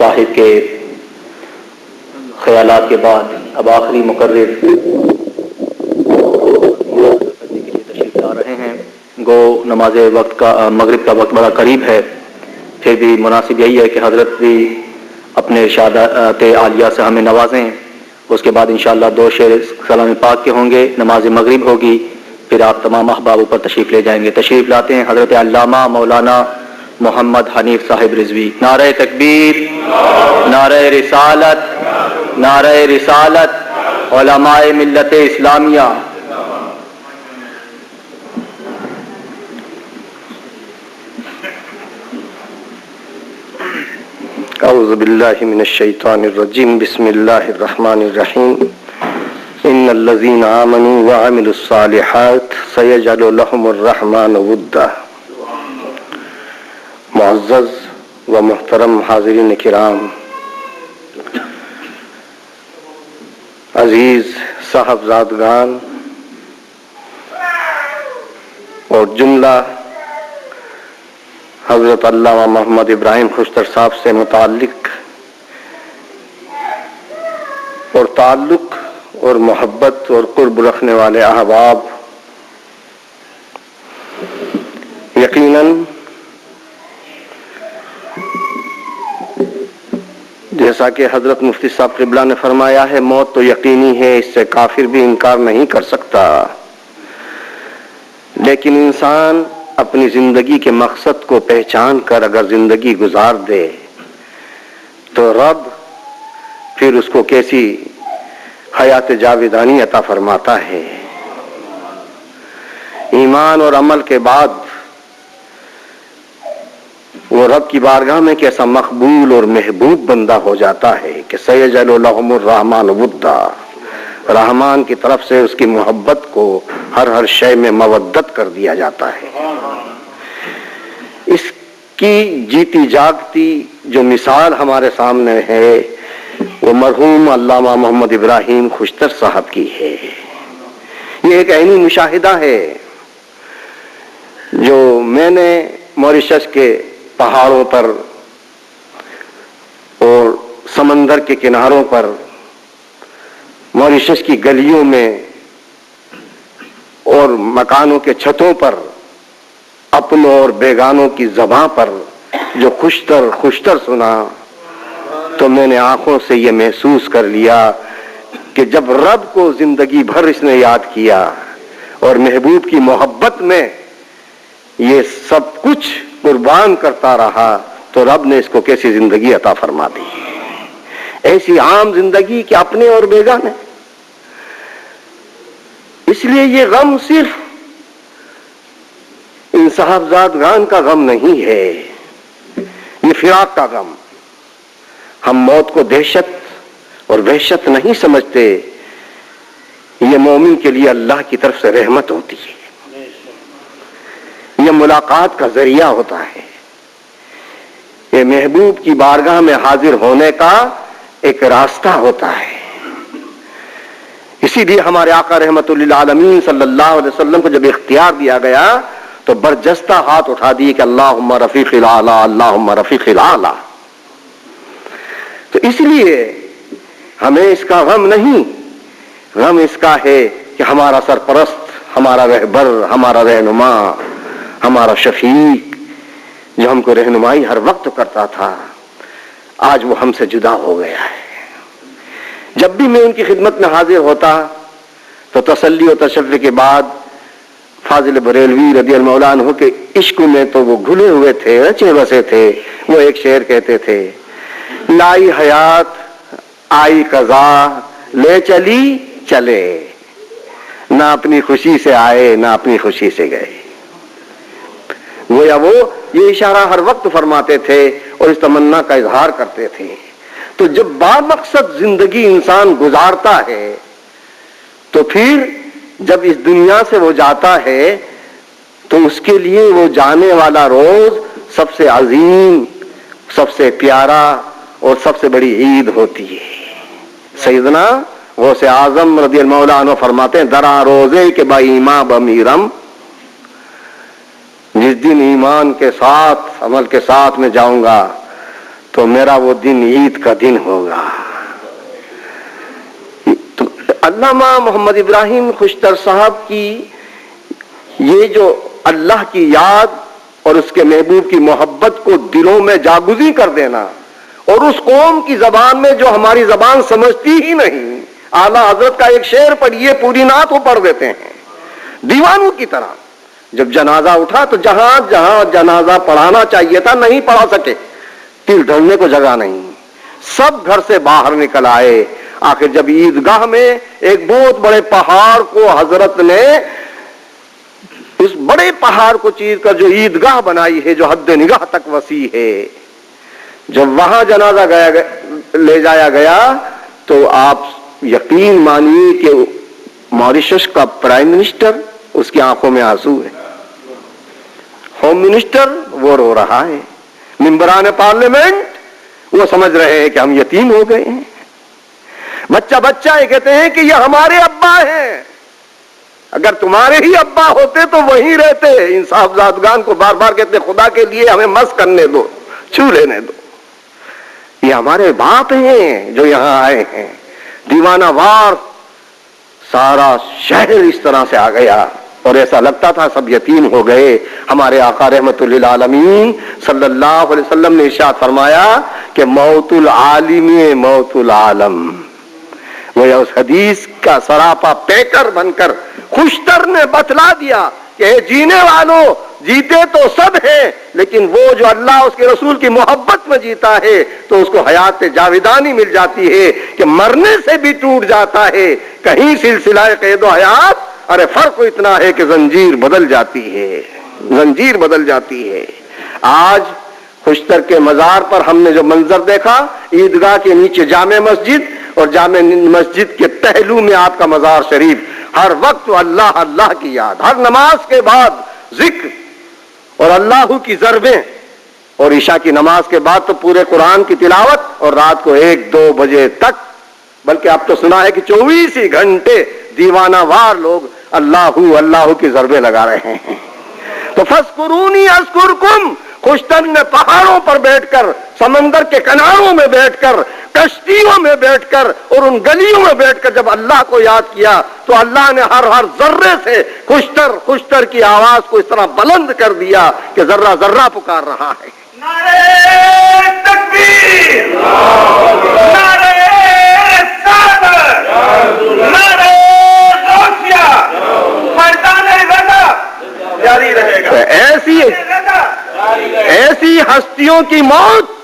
صاحب کے خیالات کے بعد اب آخری مقرر کرنے کے لیے تشریف لا رہے ہیں. گو نماز وقت کا مغرب کا وقت بڑا قریب ہے، پھر بھی مناسب یہی ہے کہ حضرت بھی اپنے ارشادات عالیہ سے ہمیں نوازیں. اس کے بعد انشاءاللہ 2 شعر کلام پاک کے ہوں گے، نماز مغرب ہوگی، پھر آپ تمام احباب اوپر تشریف لے جائیں گے. تشریف لاتے ہیں حضرت علامہ مولانا محمد حنیف صاحب رضوی. نعرہ تکبیر، نعرہ رسالت، نعرہ رسالت، علماء ملت اسلامیہ. اعوذ باللہ من الشیطان الرجیم. بسم اللہ الرحمن الرحیم. ان الذین آمنوا وعملوا الصالحات سیجعل لهم الرحمن ودا. معزز و محترم حاضرین کرام، عزیز صاحبزادگان اور جملہ حضرت علامہ محمد ابراہیم خوشتر صاحب سے متعلق اور تعلق اور محبت اور قرب رکھنے والے احباب، یقیناً جیسا کہ حضرت مفتی صاحب قبلہ نے فرمایا ہے، موت تو یقینی ہے، اس سے کافر بھی انکار نہیں کر سکتا. لیکن انسان اپنی زندگی کے مقصد کو پہچان کر اگر زندگی گزار دے تو رب پھر اس کو کیسی حیات جاویدانی عطا فرماتا ہے. ایمان اور عمل کے بعد وہ رب کی بارگاہ میں کیسا مقبول اور محبوب بندہ ہو جاتا ہے کہ سیجعل لهم الرحمن ودا. رحمان کی طرف سے اس کی محبت کو ہر شے میں مودت کر دیا جاتا ہے. اس کی جیتی جاگتی جو مثال ہمارے سامنے ہے وہ مرحوم علامہ محمد ابراہیم خوشتر صاحب کی ہے. یہ ایک عینی مشاہدہ ہے جو میں نے موریشس کے پہاڑوں پر اور سمندر کے کناروں پر، موریشس کی گلیوں میں اور مکانوں کے چھتوں پر، اپنوں اور بیگانوں کی زباں پر جو خوشتر سنا تو میں نے آنکھوں سے یہ محسوس کر لیا کہ جب رب کو زندگی بھر اس نے یاد کیا اور محبوب کی محبت میں یہ سب کچھ قربان کرتا رہا تو رب نے اس کو کیسی زندگی عطا فرما دی. ایسی عام زندگی کہ اپنے اور بیگانے. اس لیے یہ غم صرف ان صاحبزادگان کا غم نہیں ہے، یہ فراق کا غم. ہم موت کو دہشت اور وحشت نہیں سمجھتے، یہ مومن کے لیے اللہ کی طرف سے رحمت ہوتی ہے، یہ ملاقات کا ذریعہ ہوتا ہے، یہ محبوب کی بارگاہ میں حاضر ہونے کا ایک راستہ ہوتا ہے. اسی لیے ہمارے آقا رحمت للعالمین صلی اللہ علیہ وسلم کو جب اختیار دیا گیا تو برجستہ ہاتھ اٹھا دیے کہ اللہم رفیق الاعلی، اللہم رفیق الاعلی. تو اس لیے ہمیں اس کا غم نہیں، غم اس کا ہے کہ ہمارا سرپرست، ہمارا رہبر، ہمارا رہنما، ہمارا شفیق جو ہم کو رہنمائی ہر وقت کرتا تھا، آج وہ ہم سے جدا ہو گیا ہے. جب بھی میں ان کی خدمت میں حاضر ہوتا تو تسلی و تشفی کے بعد فاضل بریلوی رضی اللہ عنہ کے عشق میں تو وہ گھلے ہوئے تھے، رچے بسے تھے. وہ ایک شعر کہتے تھے، لائی حیات آئی قضا لے چلی چلے، نہ اپنی خوشی سے آئے نہ اپنی خوشی سے گئے. وہ یہ اشارہ ہر وقت فرماتے تھے اور اس تمنا کا اظہار کرتے تھے. تو جب با مقصد زندگی انسان گزارتا ہے تو پھر جب اس دنیا سے وہ جاتا ہے تو اس کے لیے وہ جانے والا روز سب سے عظیم، سب سے پیارا اور سب سے بڑی عید ہوتی ہے. سیدنا غوث اعظم رضی اللہ عنہ فرماتے ہیں، درا روزے کے با ایمان بمیرم، جس دن ایمان کے ساتھ عمل کے ساتھ میں جاؤں گا تو میرا وہ دن عید کا دن ہوگا. تو علامہ محمد ابراہیم خوشتر صاحب کی یہ جو اللہ کی یاد اور اس کے محبوب کی محبت کو دلوں میں جاگزی کر دینا، اور اس قوم کی زبان میں جو ہماری زبان سمجھتی ہی نہیں، اعلیٰ حضرت کا ایک شعر پڑھیے، پوری نعت وہ پڑھ دیتے ہیں دیوانوں کی طرح. جب جنازہ اٹھا تو جہاں جہاں جنازہ پڑھانا چاہیے تھا نہیں پڑھا سکے، تل ڈھلنے کو جگہ نہیں، سب گھر سے باہر نکل آئے. آخر جب عیدگاہ میں ایک بہت بڑے پہاڑ کو حضرت نے، اس بڑے پہاڑ کو چیر کر جو عیدگاہ بنائی ہے جو حد نگاہ تک وسیع ہے، جب وہاں جنازہ لے جایا گیا تو آپ یقین مانیے کہ ماریشس کا پرائم منسٹر، اس کی آنکھوں میں آنسو ہے، ہوم منسٹر وہ رو رہا ہے، ممبران پارلیمنٹ وہ سمجھ رہے ہیں کہ ہم یتیم ہو گئے ہیں، بچہ یہ کہتے ہیں کہ یہ ہمارے ابا ہیں، اگر تمہارے ہی ابا ہوتے تو وہیں رہتے. ان صاحبزادگان کو بار بار کہتے خدا کے لیے ہمیں مس کرنے دو، چھو لینے دو، یہ ہمارے باپ ہیں جو یہاں آئے ہیں. دیوانہ وار سارا شہر اس طرح سے آ گیا اور ایسا لگتا تھا سب یتیم ہو گئے. ہمارے آقا رحمت للعالمین صلی اللہ علیہ وسلم نے ارشاد فرمایا کہ موت العالم موت العالم. وہ اس حدیث کا سراپا پیکر بن کر خوشتر نے بتلا دیا کہ جینے والوں جیتے تو سب ہیں، لیکن وہ جو اللہ اس کے رسول کی محبت میں جیتا ہے تو اس کو حیات جاویدانی مل جاتی ہے کہ مرنے سے بھی ٹوٹ جاتا ہے. کہیں سلسلہ قید و حیات، ارے فرق اتنا ہے کہ زنجیر بدل جاتی ہے، زنجیر بدل جاتی ہے. آج خوشتر کے مزار پر ہم نے جو منظر دیکھا، عیدگاہ کے نیچے جامع مسجد اور جامع مسجد کے پہلو میں آپ کا مزار شریف، ہر وقت اللہ اللہ کی یاد، ہر نماز کے بعد ذکر اور اللہ کی ضربیں، اور عشاء کی نماز کے بعد تو پورے قرآن کی تلاوت، اور رات کو 1-2 بجے تک، بلکہ اب تو سنا ہے کہ 24 ہی گھنٹے دیوانہ وار لوگ اللہ کی ضربیں لگا رہے ہیں. تو فَاذْكُرُونِي أَذْكُرْكُمْ، خوشتر نے پہاڑوں پر بیٹھ کر، سمندر کے کناروں میں بیٹھ کر، کشتیوں میں بیٹھ کر اور ان گلیوں میں بیٹھ کر جب اللہ کو یاد کیا تو اللہ نے ہر ذرے سے خوشتر کی آواز کو اس طرح بلند کر دیا کہ ذرہ ذرہ پکار رہا ہے. نعرہ تکبیر، نعرہ رسالت، نعرہ غوثیہ، میدان رضا جاری رہے گا. ایسی ہستیوں کی موت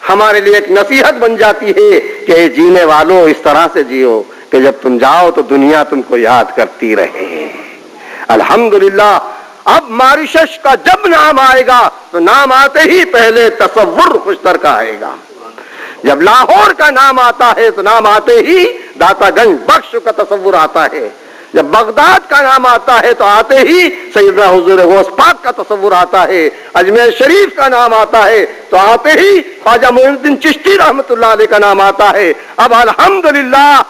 ہمارے لیے ایک نصیحت بن جاتی ہے کہ جینے والوں اس طرح سے جیو کہ جب تم جاؤ تو دنیا تم کو یاد کرتی رہے. الحمدللہ اب ماریشس کا جب نام آئے گا تو نام آتے ہی پہلے تصور خوشتر کا آئے گا. جب لاہور کا نام آتا ہے تو نام آتے ہی داتا گنج بخش کا تصور آتا ہے. جب بغداد کا نام آتا ہے تو آتے ہی سیدنا حضور غوث پاک کا تصور آتا ہے. اجمیر شریف کا نام آتا ہے تو آتے ہی خواجہ معین الدین چشتی رحمت اللہ علیہ کا نام آتا ہے. اب الحمدللہ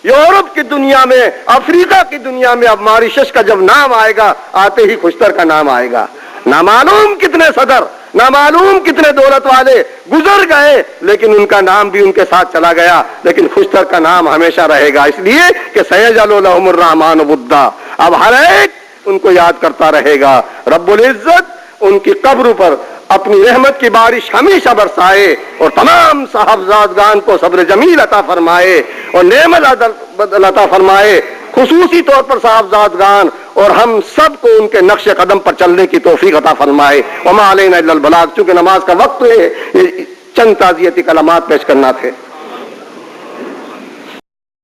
یورپ کی دنیا میں، افریقہ کی دنیا میں اب ماریشس کا جب نام آئے گا آتے ہی خوشتر کا نام آئے گا. نامعلوم کتنے صدر، نامعلوم کتنے دولت والے گزر گئے، لیکن ان کا نام بھی ان کے ساتھ چلا گیا، لیکن خوشتر کا نام ہمیشہ رہے گا، اس لیے کہ سیجعل لهم الرحمن ودا. اب ہر ایک ان کو یاد کرتا رہے گا. رب العزت ان کی قبر پر اپنی رحمت کی بارش ہمیشہ برسائے اور تمام صاحبزادگان کو صبر جمیل عطا فرمائے اور نعمت عطا فرمائے، خصوصی طور پر صاحبزادگان اور ہم سب کو ان کے نقش قدم پر چلنے کی توفیق عطا فرمائے. وما علینا الا البلاغ. چونکہ نماز کا وقت ہے، چند تعزیتی کلمات پیش کرنا تھے.